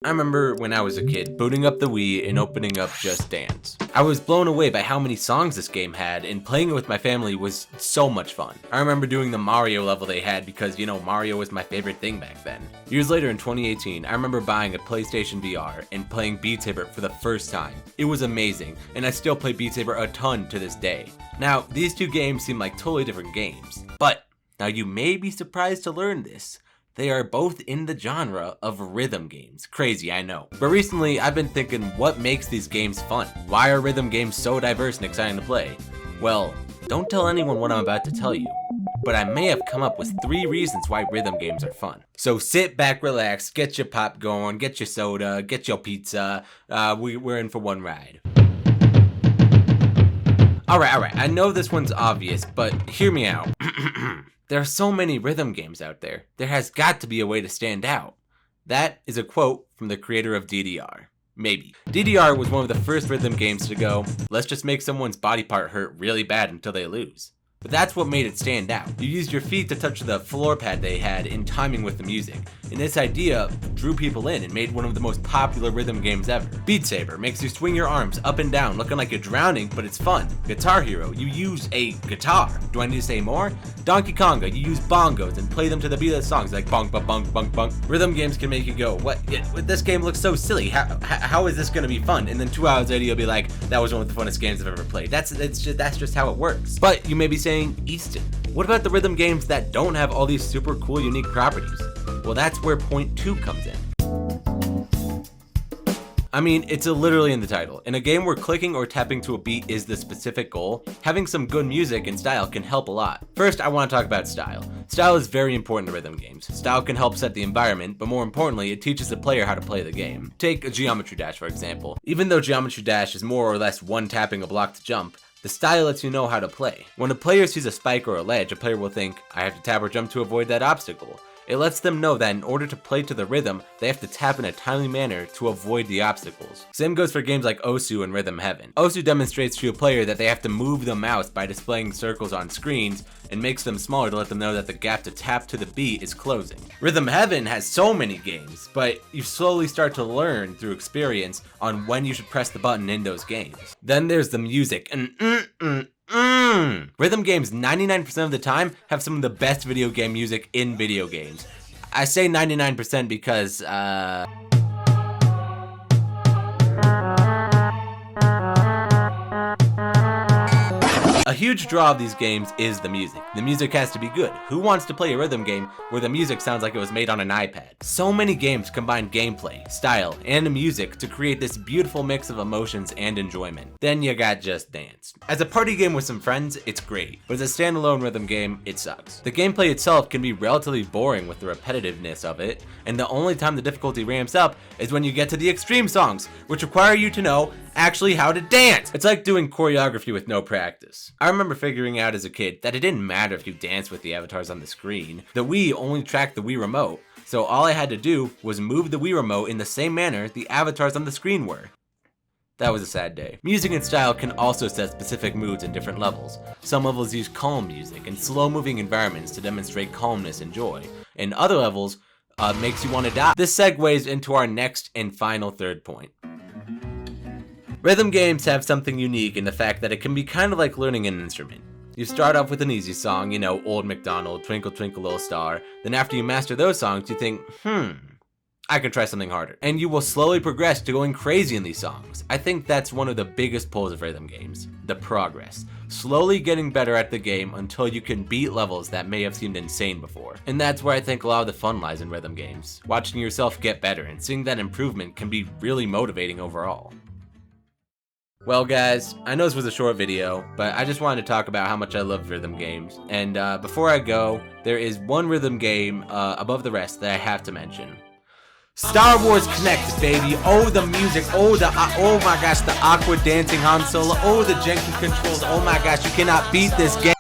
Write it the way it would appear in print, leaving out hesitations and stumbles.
I remember when I was a kid, booting up the Wii and opening up Just Dance. I was blown away by how many songs this game had, and playing it with my family was so much fun. I remember doing the Mario level they had because, Mario was my favorite thing back then. Years later in 2018, I remember buying a PlayStation VR and playing Beat Saber for the first time. It was amazing, and I still play Beat Saber a ton to this day. Now, these two games seem like totally different games, but now you may be surprised to learn this. They are both in the genre of rhythm games. Crazy, I know. But recently, I've been thinking, what makes these games fun? Why are rhythm games so diverse and exciting to play? Well, don't tell anyone what I'm about to tell you, but I may have come up with 3 reasons why rhythm games are fun. So sit back, relax, get your pop going, get your soda, get your pizza. We're in for one ride. Alright, I know this one's obvious, but hear me out. There are so many rhythm games out there. There has got to be a way to stand out. That is a quote from the creator of DDR. Maybe. DDR was one of the first rhythm games to go, let's just make someone's body part hurt really bad until they lose. But that's what made it stand out. You used your feet to touch the floor pad they had in timing with the music. And this idea drew people in and made one of the most popular rhythm games ever. Beat Saber makes you swing your arms up and down looking like you're drowning, but it's fun. Guitar Hero, you use a guitar. Do I need to say more? Donkey Konga, you use bongos and play them to the beat of the songs like bong ba bong bong bong. Rhythm games can make you go, what? This game looks so silly. How is this gonna be fun? And then 2 hours later you'll be like, that was one of the funnest games I've ever played. That's just how it works. But you may be saying, Easton, what about the rhythm games that don't have all these super cool unique properties? Well, that's where point 2 comes in. I mean, it's literally in the title. In a game where clicking or tapping to a beat is the specific goal, having some good music and style can help a lot. First, I want to talk about style. Style is very important to rhythm games. Style can help set the environment, but more importantly, it teaches the player how to play the game. Take a Geometry Dash, for example. Even though Geometry Dash is more or less one tapping a block to jump, the style lets you know how to play. When a player sees a spike or a ledge, a player will think, I have to tap or jump to avoid that obstacle. It lets them know that in order to play to the rhythm, they have to tap in a timely manner to avoid the obstacles. Same goes for games like Osu and Rhythm Heaven. Osu demonstrates to a player that they have to move the mouse by displaying circles on screens and makes them smaller to let them know that the gap to tap to the beat is closing. Rhythm Heaven has so many games, but you slowly start to learn through experience on when you should press the button in those games. Then there's the music, and Rhythm games 99% of the time have some of the best video game music in video games. I say 99% because, a huge draw of these games is the music. The music has to be good. Who wants to play a rhythm game where the music sounds like it was made on an iPad? So many games combine gameplay, style, and music to create this beautiful mix of emotions and enjoyment. Then you got Just Dance. As a party game with some friends, it's great, but as a standalone rhythm game, it sucks. The gameplay itself can be relatively boring with the repetitiveness of it, and the only time the difficulty ramps up is when you get to the extreme songs, which require you to know actually how to dance. It's like doing choreography with no practice. I remember figuring out as a kid that it didn't matter if you danced with the avatars on the screen. The Wii only tracked the Wii remote, so all I had to do was move the Wii remote in the same manner the avatars on the screen were. That was a sad day. Music and style can also set specific moods in different levels. Some levels use calm music and slow-moving environments to demonstrate calmness and joy, and other levels makes you want to die. This segues into our next and final third point. Rhythm games have something unique in the fact that it can be kind of like learning an instrument. You start off with an easy song, Old MacDonald, Twinkle Twinkle Little Star. Then after you master those songs, you think, I can try something harder. And you will slowly progress to going crazy in these songs. I think that's one of the biggest pulls of rhythm games, the progress. Slowly getting better at the game until you can beat levels that may have seemed insane before. And that's where I think a lot of the fun lies in rhythm games. Watching yourself get better and seeing that improvement can be really motivating overall. Well guys, I know this was a short video, but I just wanted to talk about how much I love rhythm games. And before I go, there is one rhythm game above the rest that I have to mention. Star Wars Connect, baby. Oh, the music. Oh my gosh, the awkward dancing Han Solo. Oh, the janky controls. Oh my gosh, you cannot beat this game.